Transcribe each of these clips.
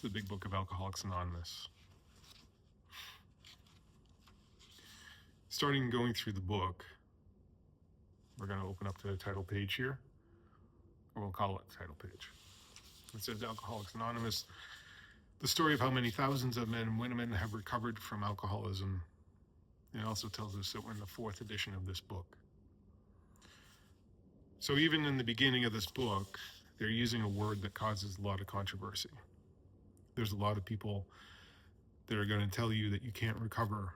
the Big Book of Alcoholics Anonymous. Starting going through the book, we're going to open up to the title page here, or we'll call it the title page. It says Alcoholics Anonymous, the story of how many thousands of men and women have recovered from alcoholism. It also tells us that we're in the 4th edition of this book. So even in the beginning of this book, they're using a word that causes a lot of controversy. There's a lot of people that are going to tell you that you can't recover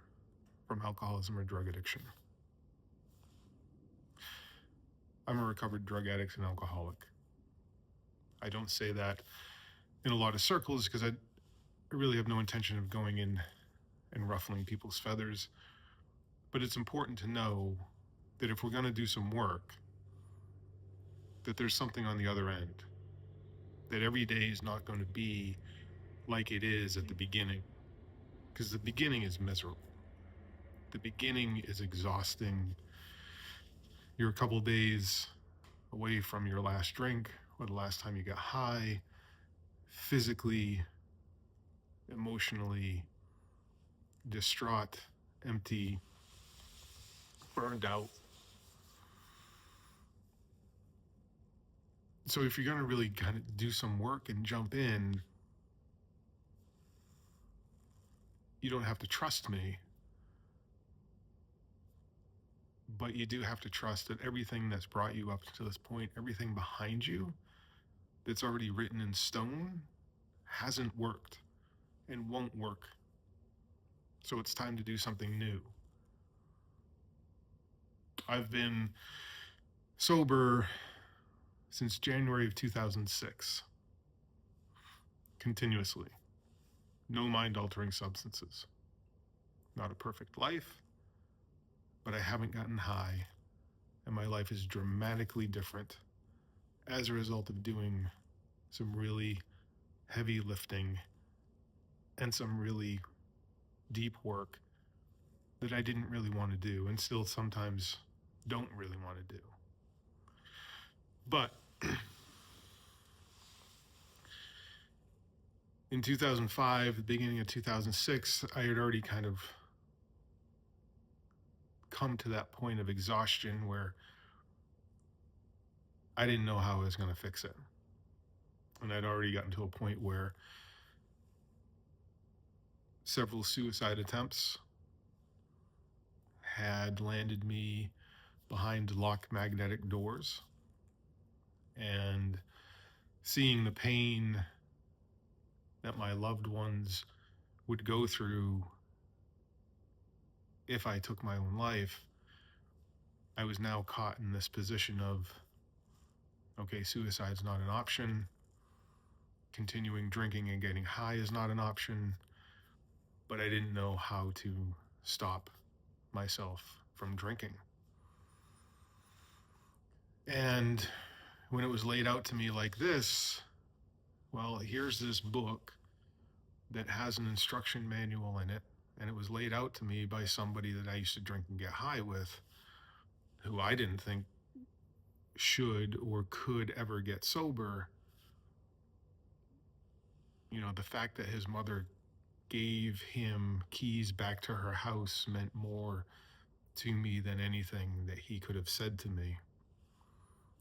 from alcoholism or drug addiction. I'm a recovered drug addict and alcoholic. I don't say that in a lot of circles because I really have no intention of going in and ruffling people's feathers. But it's important to know that if we're going to do some work, that there's something on the other end. That every day is not going to be like it is at the beginning. Because the beginning is miserable. The beginning is exhausting. You're a couple days away from your last drink or the last time you got high, physically, emotionally distraught, empty, burned out. So if you're going to really kind of do some work and jump in, you don't have to trust me, but you do have to trust that everything that's brought you up to this point, everything behind you that's already written in stone, hasn't worked and won't work. So it's time to do something new. I've been sober since January of 2006, continuously. No mind-altering substances. Not a perfect life, but I haven't gotten high, and my life is dramatically different as a result of doing some really heavy lifting and some really deep work that I didn't really want to do and still sometimes don't really want to do. But in 2005, the beginning of 2006, I had already kind of come to that point of exhaustion where I didn't know how I was going to fix it. And I'd already gotten to a point where several suicide attempts had landed me behind locked magnetic doors, and seeing the pain that my loved ones would go through if I took my own life, I was now caught in this position of, okay, suicide's not an option. Continuing drinking and getting high is not an option, but I didn't know how to stop myself from drinking. And when it was laid out to me like this, well, here's this book that has an instruction manual in it, and it was laid out to me by somebody that I used to drink and get high with, who I didn't think should or could ever get sober. You know, the fact that his mother gave him keys back to her house meant more to me than anything that he could have said to me.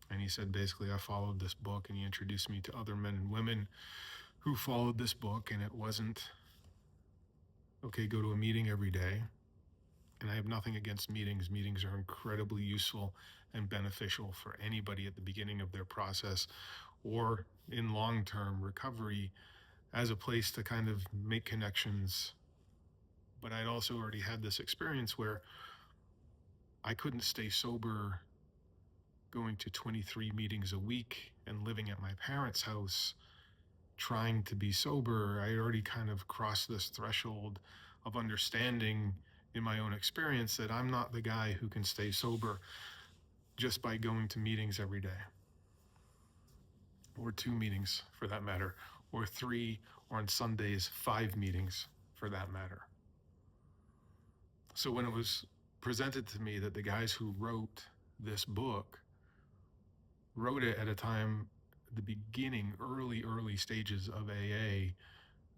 And he said, basically, I followed this book, and he introduced me to other men and women who followed this book, and it wasn't, okay, go to a meeting every day. And I have nothing against meetings. Meetings are incredibly useful and beneficial for anybody at the beginning of their process or in long-term recovery as a place to kind of make connections. But I'd also already had this experience where I couldn't stay sober going to 23 meetings a week and living at my parents' house trying to be sober. I had already kind of crossed this threshold of understanding in my own experience that I'm not the guy who can stay sober just by going to meetings every day, or 2 meetings for that matter, or 3, or on Sundays 5 meetings for that matter. So when it was presented to me that the guys who wrote this book wrote it at a time, the beginning, early stages of AA,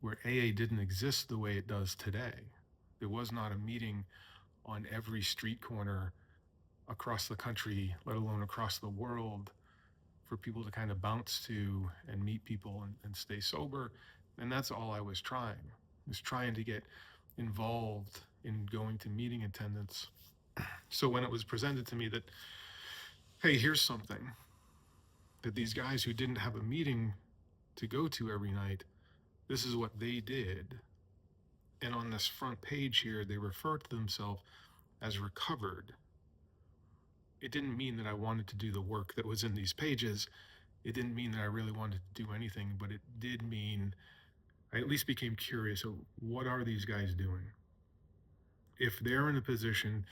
where AA didn't exist the way it does today. There was not a meeting on every street corner across the country, let alone across the world, for people to kind of bounce to and meet people and stay sober. And that's all I was trying to get involved in going to meeting attendance. So when it was presented to me that, hey, here's something that these guys who didn't have a meeting to go to every night, this is what they did. And on this front page here, they refer to themselves as recovered. It didn't mean that I wanted to do the work that was in these pages. It didn't mean that I really wanted to do anything, but it did mean I at least became curious of what are these guys doing? If they're in a position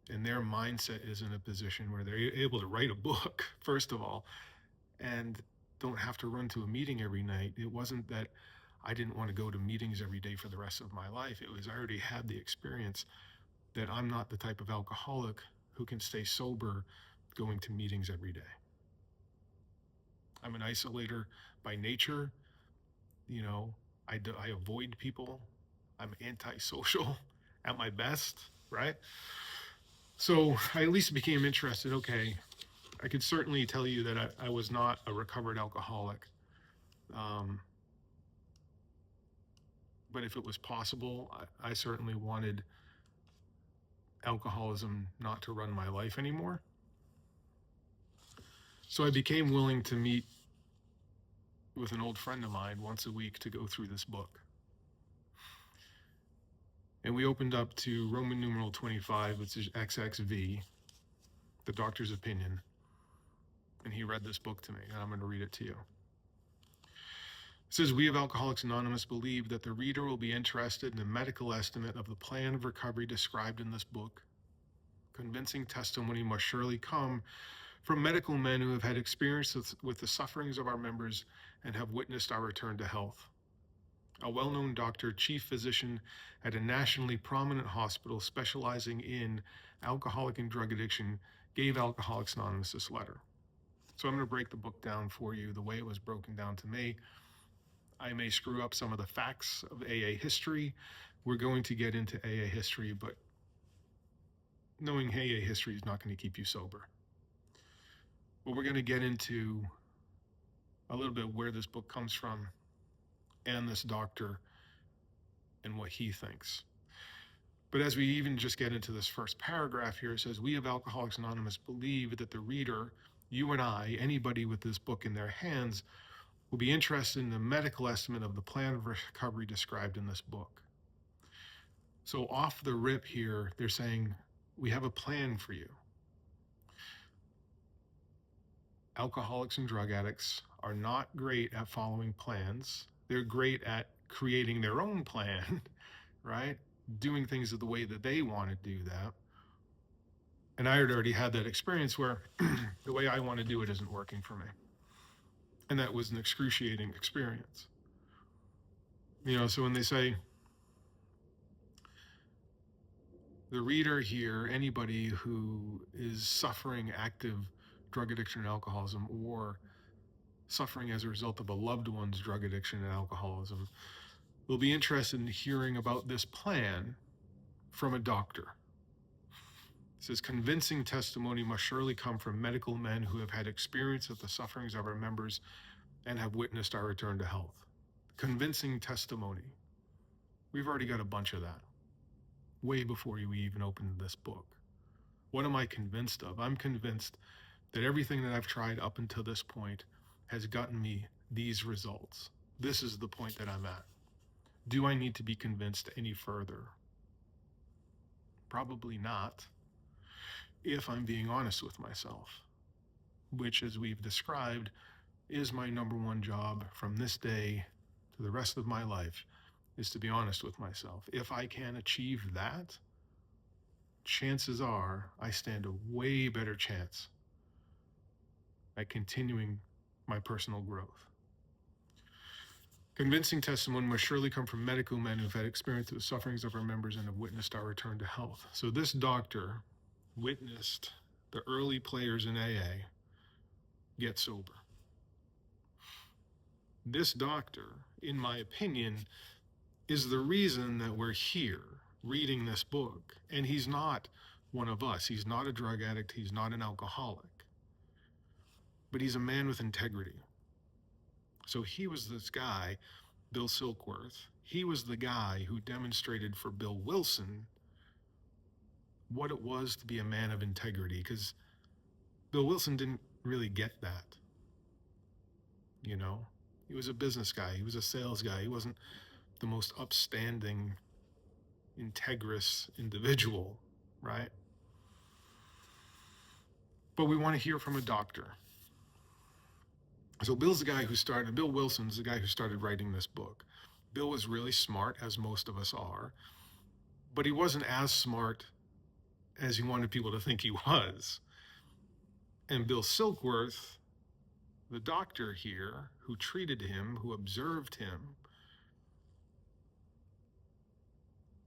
and their mindset is in a position where they're able to write a book, first of all, and don't have to run to a meeting every night. It wasn't that I didn't want to go to meetings every day for the rest of my life. It was I already had the experience that I'm not the type of alcoholic who can stay sober going to meetings every day. I'm an isolator by nature. You know, I avoid people. I'm antisocial at my best, right? So I at least became interested. Okay, I could certainly tell you that I was not a recovered alcoholic. But if it was possible, I certainly wanted alcoholism not to run my life anymore. So I became willing to meet with an old friend of mine once a week to go through this book. And we opened up to Roman numeral 25, which is XXV, the doctor's opinion. And he read this book to me, and I'm going to read it to you. It says, we of Alcoholics Anonymous believe that the reader will be interested in the medical estimate of the plan of recovery described in this book. Convincing testimony must surely come from medical men who have had experience with the sufferings of our members and have witnessed our return to health. A well-known doctor, chief physician at a nationally prominent hospital specializing in alcoholic and drug addiction, gave Alcoholics Anonymous this letter. So I'm going to break the book down for you the way it was broken down to me. I may screw up some of the facts of AA history. We're going to get into AA history, but knowing AA history is not going to keep you sober. But we're going to get into a little bit where this book comes from and this doctor and what he thinks. But as we even just get into this first paragraph here, it says, we of Alcoholics Anonymous believe that the reader, you and I, anybody with this book in their hands, will be interested in the medical estimate of the plan of recovery described in this book. So off the rip here, they're saying, we have a plan for you. Alcoholics and drug addicts are not great at following plans. They're great at creating their own plan, right? Doing things the way that they want to do that. And I had already had that experience where the way I want to do it isn't working for me. And that was an excruciating experience. You know, so when they say, the reader here, anybody who is suffering active drug addiction and alcoholism, or suffering as a result of a loved one's drug addiction and alcoholism, will be interested in hearing about this plan from a doctor. It says, convincing testimony must surely come from medical men who have had experience with the sufferings of our members and have witnessed our return to health. Convincing testimony. We've already got a bunch of that way before we even opened this book. What am I convinced of? I'm convinced that everything that I've tried up until this point has gotten me these results. This is the point that I'm at. Do I need to be convinced any further? Probably not, if I'm being honest with myself, which, as we've described, is my number one job from this day to the rest of my life, is to be honest with myself. If I can achieve that, chances are I stand a way better chance at continuing my personal growth. Convincing testimony must surely come from medical men who've had experience with the sufferings of our members and have witnessed our return to health. So this doctor witnessed the early players in AA get sober. This doctor, in my opinion, is the reason that we're here reading this book. And he's not one of us. He's not a drug addict. He's not an alcoholic. But he's a man with integrity. So he was this guy, Bill Silkworth. He was the guy who demonstrated for Bill Wilson what it was to be a man of integrity, because Bill Wilson didn't really get that. You know, he was a business guy. He was a sales guy. He wasn't the most upstanding, integrous individual, right? But we want to hear from a doctor. So Bill Wilson's the guy who started writing this book. Bill was really smart, as most of us are, but he wasn't as smart as he wanted people to think he was. And Bill Silkworth, the doctor here, who treated him, who observed him,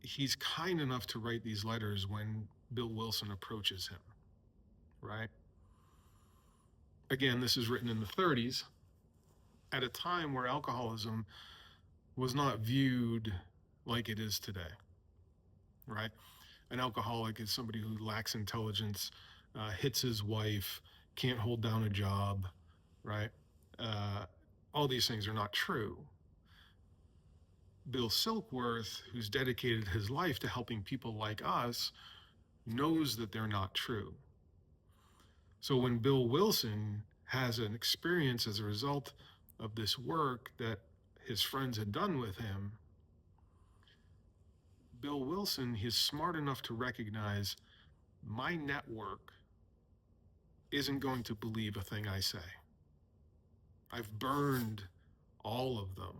he's kind enough to write these letters when Bill Wilson approaches him, right? Again, this is written in the 30s, at a time where alcoholism was not viewed like it is today, right? An alcoholic is somebody who lacks intelligence, hits his wife, can't hold down a job, right? All these things are not true. Bill Silkworth, who's dedicated his life to helping people like us, knows that they're not true. So when Bill Wilson has an experience as a result of this work that his friends had done with him, Bill Wilson is smart enough to recognize my network isn't going to believe a thing I say. I've burned all of them.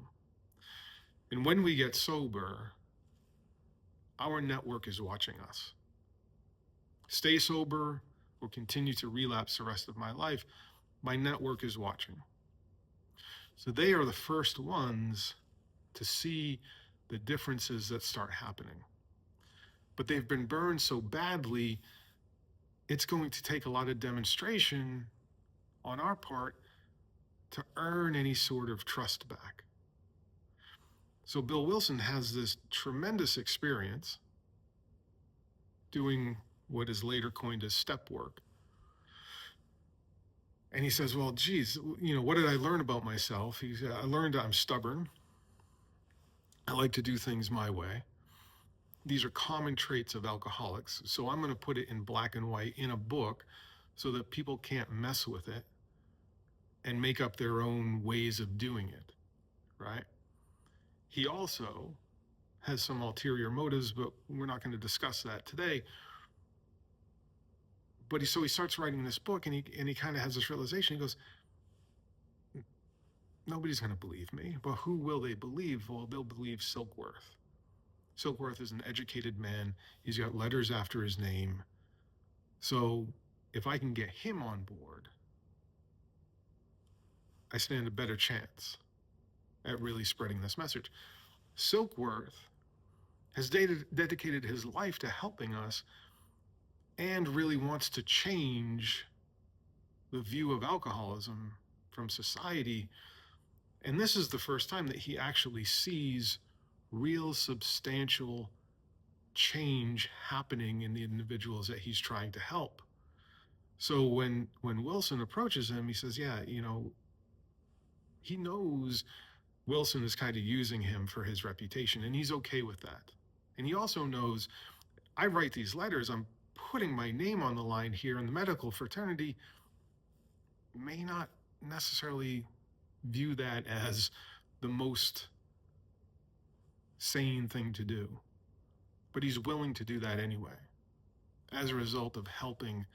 And when we get sober, our network is watching us. Stay sober or continue to relapse the rest of my life, my network is watching. So they are the first ones to see the differences that start happening. But they've been burned so badly, it's going to take a lot of demonstration on our part to earn any sort of trust back. So Bill Wilson has this tremendous experience doing what is later coined as step work. And he says, well, geez, what did I learn about myself? He said, I learned I'm stubborn. I like to do things my way. These are common traits of alcoholics. So I'm going to put it in black and white in a book so that people can't mess with it and make up their own ways of doing it, right? He also has some ulterior motives, but we're not going to discuss that today. But so he starts writing this book, and he kind of has this realization. He goes, nobody's going to believe me. But who will they believe? Well, they'll believe Silkworth. Silkworth is an educated man. He's got letters after his name. So if I can get him on board, I stand a better chance at really spreading this message. Silkworth has dedicated his life to helping us and really wants to change the view of alcoholism from society. And this is the first time that he actually sees real substantial change happening in the individuals that he's trying to help. So when Wilson approaches him, he says, yeah, he knows Wilson is kind of using him for his reputation, and he's okay with that. And he also knows, I write these letters, I'm putting my name on the line here, and the medical fraternity may not necessarily view that as the most sane thing to do. But he's willing to do that anyway, as a result of helping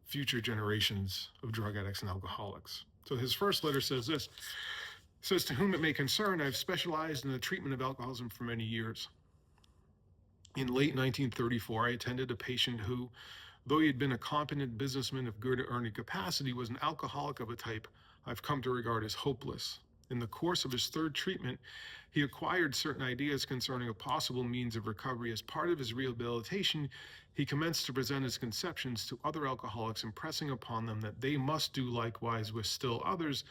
future generations of drug addicts and alcoholics. So his first letter says this. It says, to whom it may concern, I've specialized in the treatment of alcoholism for many years. In late 1934, I attended a patient who, though he had been a competent businessman of good earning capacity, was an alcoholic of a type I've come to regard as hopeless. In the course of his third treatment, he acquired certain ideas concerning a possible means of recovery. As part of his rehabilitation, he commenced to present his conceptions to other alcoholics, impressing upon them that they must do likewise with still others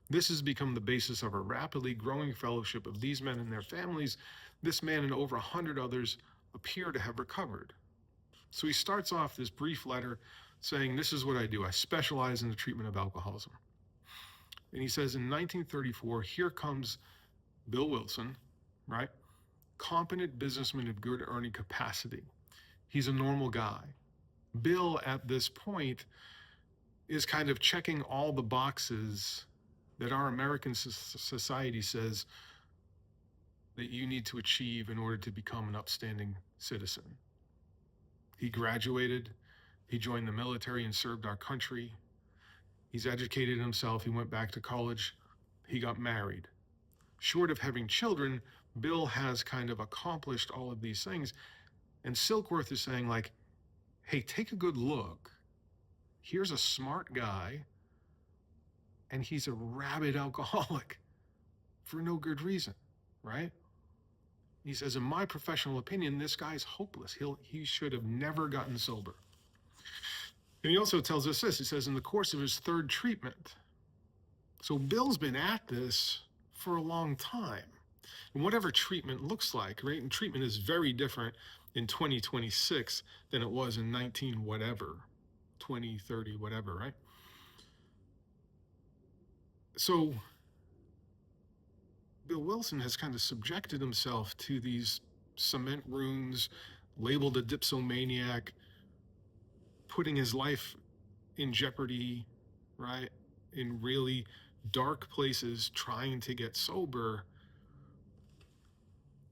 This has become the basis of a rapidly growing fellowship of these men and their families. This man and over 100 others appear to have recovered. So he starts off this brief letter saying, this is what I do. I specialize in the treatment of alcoholism. And he says in 1934, here comes Bill Wilson, right? Competent businessman of good earning capacity. He's a normal guy. Bill, at this point, is kind of checking all the boxes that our American society says that you need to achieve in order to become an upstanding citizen. He graduated, he joined the military and served our country. He's educated himself, he went back to college, he got married. Short of having children, Bill has kind of accomplished all of these things. And Silkworth is saying, like, hey, take a good look. Here's a smart guy, and he's a rabid alcoholic for no good reason, right? He says, in my professional opinion, this guy's hopeless. He should have never gotten sober. And he also tells us this. He says, in the course of his third treatment. So Bill's been at this for a long time. And whatever treatment looks like, right? And treatment is very different in 2026 than it was in 19 whatever, 2030 whatever, right? So Bill Wilson has kind of subjected himself to these cement rooms, labeled a dipsomaniac, putting his life in jeopardy, right? In really dark places, trying to get sober.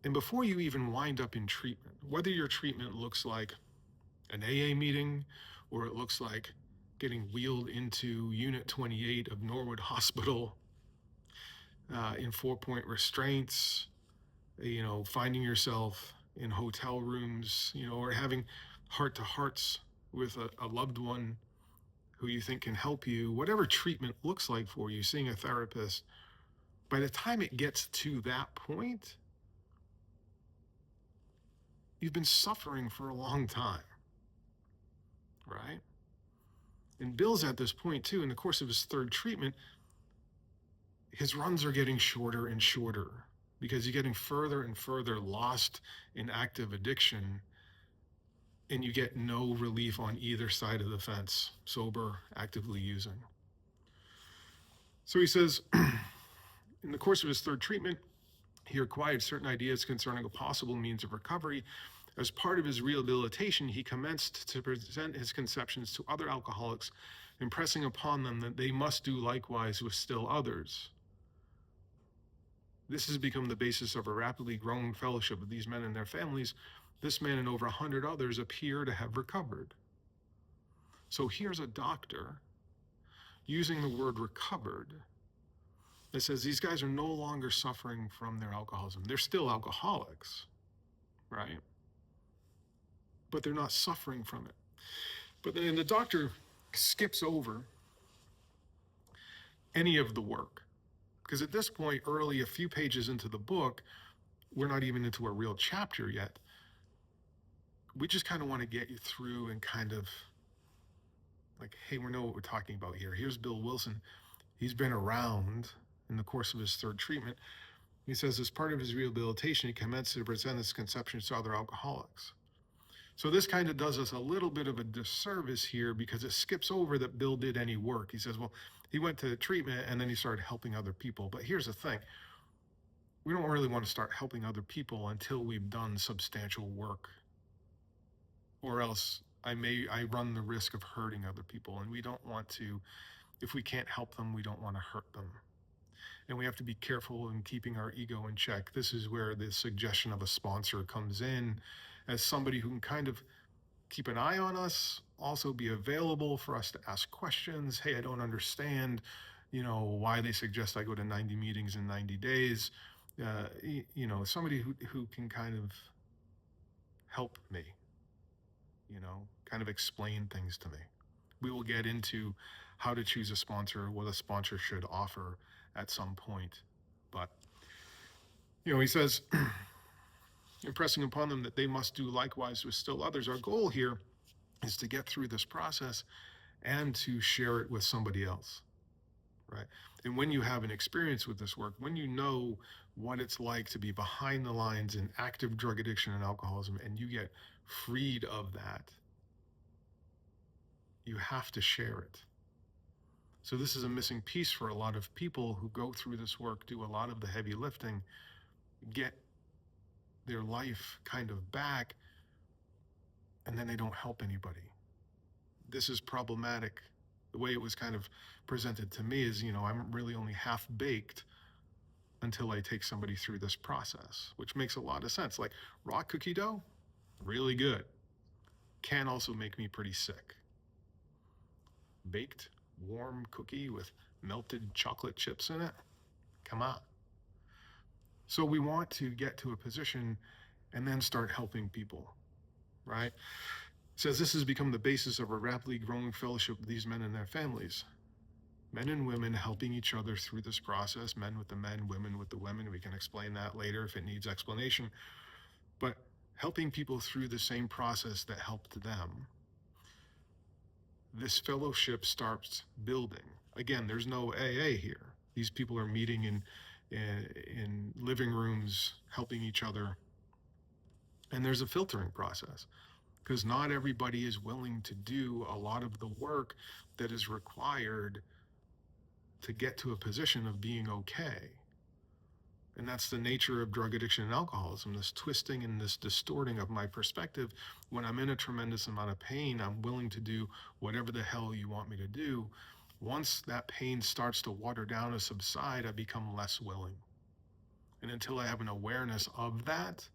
And before you even wind up in treatment, whether your treatment looks like an AA meeting or it looks like getting wheeled into Unit 28 of Norwood Hospital in 4-point restraints, finding yourself in hotel rooms, or having heart-to-hearts with a loved one who you think can help you, whatever treatment looks like for you, seeing a therapist, by the time it gets to that point, you've been suffering for a long time, right? And Bill's at this point too, in the course of his third treatment, his runs are getting shorter and shorter because you're getting further and further lost in active addiction, and you get no relief on either side of the fence, sober, actively using. So he says, in the course of his third treatment, he acquired certain ideas concerning a possible means of recovery. As part of his rehabilitation, he commenced to present his conceptions to other alcoholics, impressing upon them that they must do likewise with still others. This has become the basis of a rapidly growing fellowship of these men and their families. This man and over 100 others appear to have recovered. So here's a doctor using the word recovered that says these guys are no longer suffering from their alcoholism. They're still alcoholics, right? But they're not suffering from it. But then the doctor skips over any of the work. Because at this point, early, a few pages into the book, we're not even into a real chapter yet. We just kind of want to get you through and kind of like, hey, we know what we're talking about here. Here's Bill Wilson. He's been around in the course of his third treatment. He says, as part of his rehabilitation, he commenced to present his conceptions to other alcoholics. So this kind of does us a little bit of a disservice here because it skips over that Bill did any work. He says, well, he went to treatment and then he started helping other people. But here's the thing. We don't really want to start helping other people until we've done substantial work. Or else I run the risk of hurting other people. And we don't want to, if we can't help them, we don't want to hurt them. And we have to be careful in keeping our ego in check. This is where the suggestion of a sponsor comes in as somebody who can kind of keep an eye on us, also be available for us to ask questions. Hey, I don't understand, why they suggest I go to 90 meetings in 90 days. Somebody who can kind of help me, kind of explain things to me. We will get into how to choose a sponsor, what a sponsor should offer at some point. But, he says, impressing upon them that they must do likewise with still others. Our goal here is to get through this process and to share it with somebody else, right? And when you have an experience with this work, when you know what it's like to be behind the lines in active drug addiction and alcoholism, and you get freed of that, you have to share it. So this is a missing piece for a lot of people who go through this work, do a lot of the heavy lifting, get their life kind of back, and then they don't help anybody. This is problematic. The way it was kind of presented to me is, I'm really only half baked until I take somebody through this process, which makes a lot of sense. Like raw cookie dough, really good. Can also make me pretty sick. Baked, warm cookie with melted chocolate chips in it, come on. So we want to get to a position and then start helping people, right? It says this has become the basis of a rapidly growing fellowship of these men and their families. Men and women helping each other through this process, men with the men, women with the women. We can explain that later if it needs explanation. But helping people through the same process that helped them. This fellowship starts building. Again, there's no AA here. These people are meeting in living rooms, helping each other. And there's a filtering process because not everybody is willing to do a lot of the work that is required to get to a position of being okay. And that's the nature of drug addiction and alcoholism, this twisting and this distorting of my perspective. When I'm in a tremendous amount of pain, I'm willing to do whatever the hell you want me to do. Once that pain starts to water down or subside, I become less willing. And until I have an awareness of that,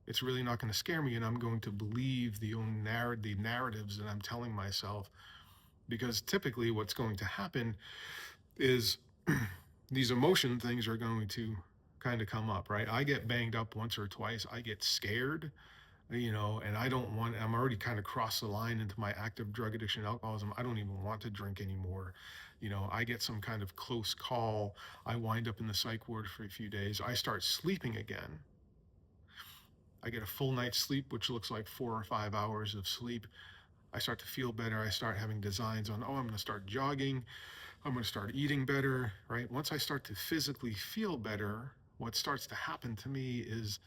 it's really not going to scare me, and I'm going to believe the narratives that I'm telling myself, because typically what's going to happen is these emotion things are going to kind of come up, right? I get banged up once or twice. I get scared, and I'm already kind of crossed the line into my active drug addiction and alcoholism. I don't even want to drink anymore. I get some kind of close call. I wind up in the psych ward for a few days. I start sleeping again. I get a full night's sleep, which looks like 4 or 5 hours of sleep. I start to feel better. I start having designs on, I'm going to start jogging. I'm going to start eating better, right? Once I start to physically feel better, what starts to happen to me is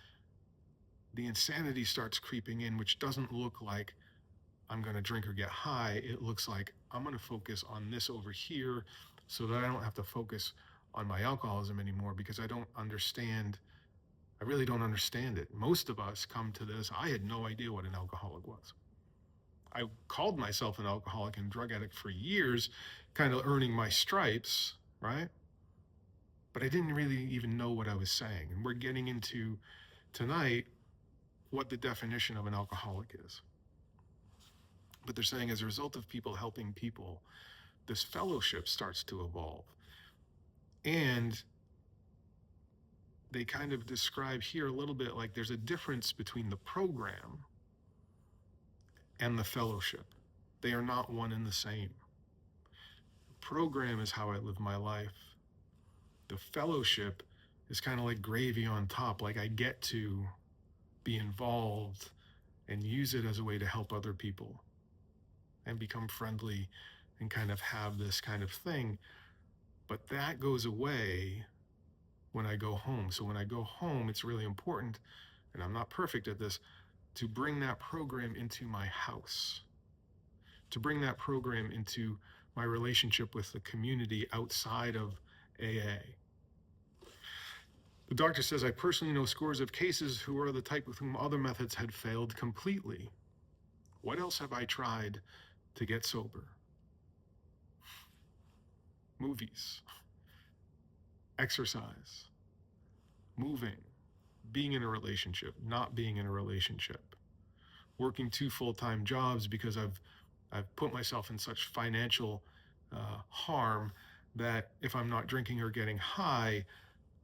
the insanity starts creeping in, which doesn't look like I'm going to drink or get high. It looks like I'm going to focus on this over here so that I don't have to focus on my alcoholism anymore, because I really don't understand it. Most of us come to this. I had no idea what an alcoholic was. I called myself an alcoholic and drug addict for years, kind of earning my stripes, right? But I didn't really even know what I was saying. And we're getting into tonight what the definition of an alcoholic is. But they're saying as a result of people helping people, this fellowship starts to evolve. And they kind of describe here a little bit like there's a difference between the program and the fellowship. They are not one and the same. The program is how I live my life. The fellowship is kind of like gravy on top. Like I get to be involved and use it as a way to help other people and become friendly and kind of have this kind of thing. But that goes away when I go home. So when I go home, it's really important, and I'm not perfect at this, to bring that program into my house, to bring that program into my relationship with the community outside of AA. The doctor says, I personally know scores of cases who are the type with whom other methods had failed completely. What else have I tried to get sober? Movies, exercise, moving, being in a relationship, not being in a relationship, working 2 full-time jobs because I've put myself in such financial harm that if I'm not drinking or getting high,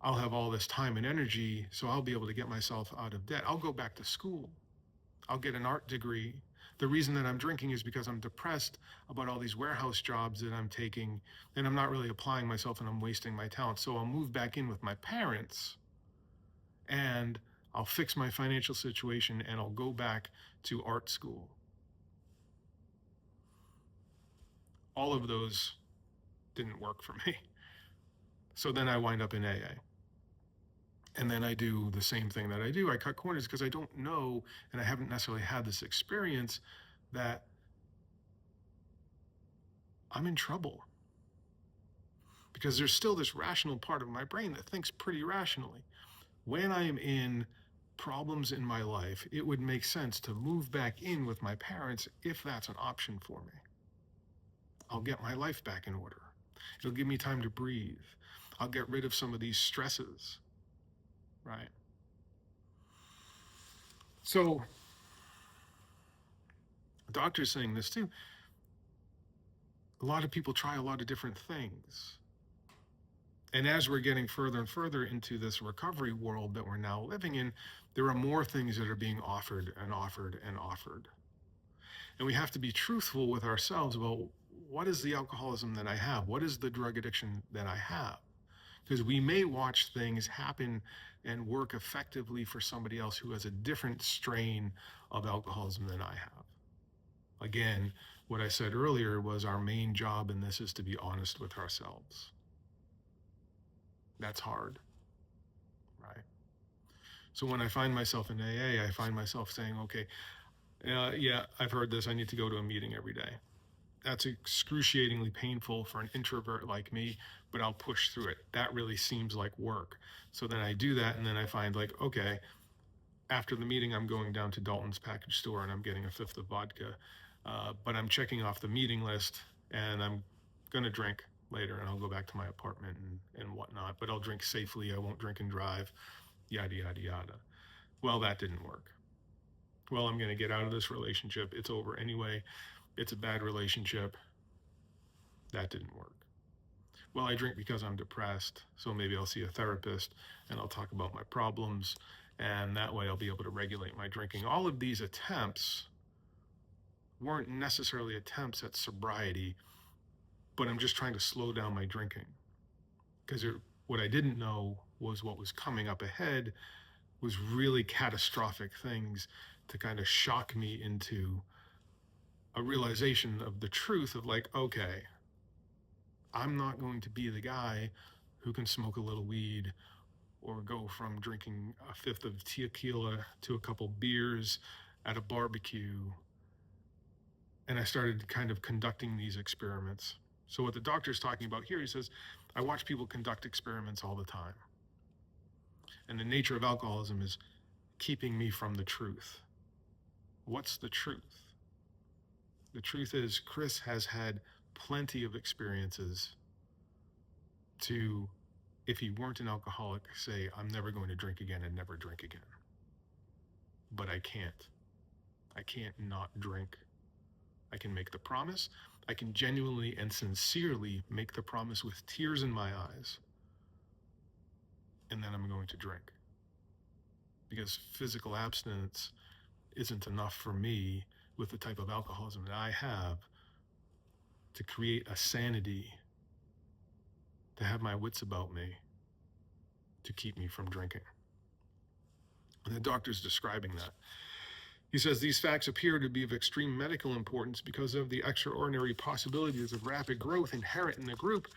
I'll have all this time and energy, so I'll be able to get myself out of debt. I'll go back to school. I'll get an art degree. The reason that I'm drinking is because I'm depressed about all these warehouse jobs that I'm taking, and I'm not really applying myself, and I'm wasting my talent. So I'll move back in with my parents, and I'll fix my financial situation, and I'll go back to art school. All of those didn't work for me. So then I wind up in AA. And then I do the same thing that I do. I cut corners because I don't know, and I haven't necessarily had this experience, that I'm in trouble. Because there's still this rational part of my brain that thinks pretty rationally. When I am in problems in my life, it would make sense to move back in with my parents if that's an option for me. I'll get my life back in order. It'll give me time to breathe. I'll get rid of some of these stresses, right? So, the doctor's saying this too. A lot of people try a lot of different things. And as we're getting further and further into this recovery world that we're now living in, there are more things that are being offered and offered and offered. And we have to be truthful with ourselves about what is the alcoholism that I have? What is the drug addiction that I have? Because we may watch things happen and work effectively for somebody else who has a different strain of alcoholism than I have. Again, what I said earlier was our main job in this is to be honest with ourselves. That's hard, right? So when I find myself in AA, I find myself saying, okay, yeah, I've heard this. I need to go to a meeting every day. That's excruciatingly painful for an introvert like me, but I'll push through it. That really seems like work. So then I do that, and then I find like, okay, after the meeting, I'm going down to Dalton's package store and I'm getting a fifth of vodka, but I'm checking off the meeting list and I'm going to drink later and I'll go back to my apartment and whatnot, but I'll drink safely. I won't drink and drive, yada, yada, yada. Well, that didn't work. Well, I'm going to get out of this relationship. It's over anyway. It's a bad relationship. That didn't work. Well, I drink because I'm depressed, so maybe I'll see a therapist and I'll talk about my problems, and that way I'll be able to regulate my drinking. All of these attempts weren't necessarily attempts at sobriety, but I'm just trying to slow down my drinking. Because what I didn't know was what was coming up ahead was really catastrophic things to kind of shock me into a realization of the truth of like, okay, I'm not going to be the guy who can smoke a little weed or go from drinking a fifth of tequila to a couple beers at a barbecue. And I started kind of conducting these experiments. So what the doctor's talking about here, he says, I watch people conduct experiments all the time. And the nature of alcoholism is keeping me from the truth. What's the truth? The truth is Chris has had plenty of experiences to, if he weren't an alcoholic, say, I'm never going to drink again and never drink again. But I can't. I can't not drink. I can make the promise. I can genuinely and sincerely make the promise with tears in my eyes. And then I'm going to drink. Because physical abstinence isn't enough for me with the type of alcoholism that I have to create a sanity, to have my wits about me, to keep me from drinking. And the doctor's describing that. He says these facts appear to be of extreme medical importance because of the extraordinary possibilities of rapid growth inherent in the group.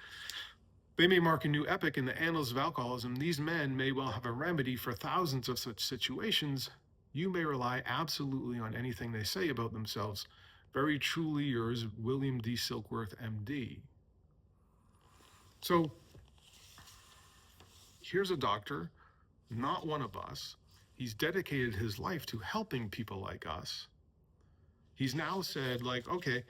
They may mark a new epoch in the annals of alcoholism. These men may well have a remedy for thousands of such situations. You may rely absolutely on anything they say about themselves. Very truly yours, William D. Silkworth, MD. So here's a doctor, not one of us. He's dedicated his life to helping people like us. He's now said, like, okay,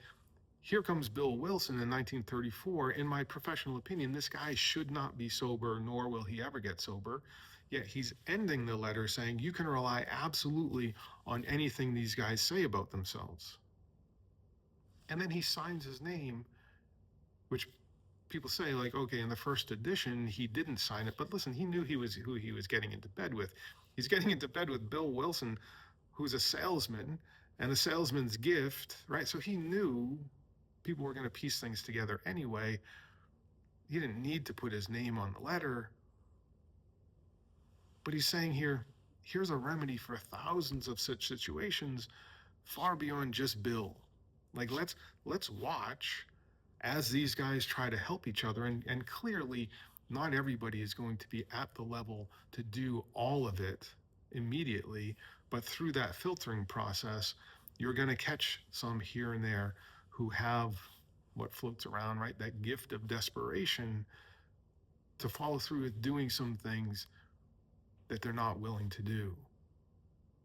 here comes Bill Wilson in 1934. In my professional opinion, this guy should not be sober, nor will he ever get sober. Yet he's ending the letter saying, you can rely absolutely on anything these guys say about themselves. And then he signs his name, which people say, like, okay, in the first edition, he didn't sign it. But listen, he knew who he was getting into bed with. He's getting into bed with Bill Wilson, who's a salesman, and a salesman's gift, right? So he knew people were going to piece things together anyway. He didn't need to put his name on the letter. But he's saying here, here's a remedy for thousands of such situations far beyond just Bill. Like, let's watch as these guys try to help each other, and clearly not everybody is going to be at the level to do all of it immediately, but through that filtering process, you're going to catch some here and there who have what floats around, right? That gift of desperation to follow through with doing some things that they're not willing to do,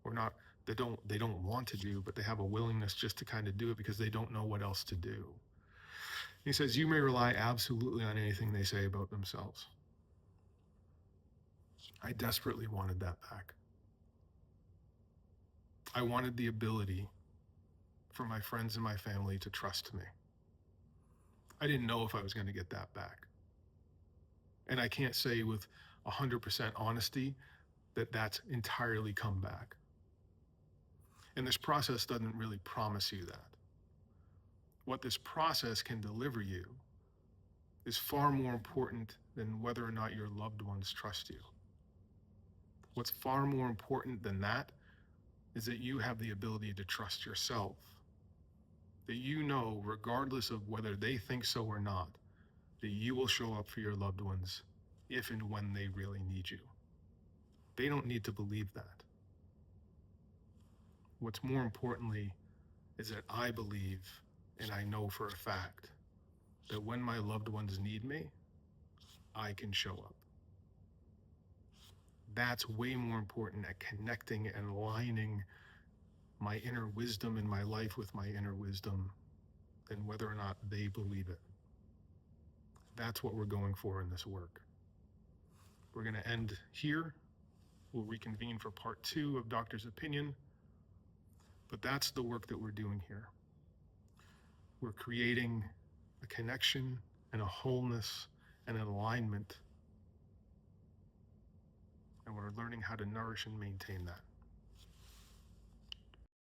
or not, they don't want to do, but they have a willingness just to kind of do it because they don't know what else to do. He says, you may rely absolutely on anything they say about themselves. I desperately wanted that back. I wanted the ability for my friends and my family to trust me. I didn't know if I was going to get that back. And I can't say with 100% honesty that that's entirely come back. And this process doesn't really promise you that. What this process can deliver you is far more important than whether or not your loved ones trust you. What's far more important than that is that you have the ability to trust yourself. That you know, regardless of whether they think so or not, that you will show up for your loved ones if and when they really need you. They don't need to believe that. What's more importantly is that I believe, and I know for a fact, that when my loved ones need me, I can show up. That's way more important at connecting and aligning my inner wisdom in my life with my inner wisdom than whether or not they believe it. That's what we're going for in this work. We're going to end here. We'll reconvene for part 2 of Doctor's Opinion. But that's the work that we're doing here. We're creating a connection and a wholeness and an alignment. And we're learning how to nourish and maintain that.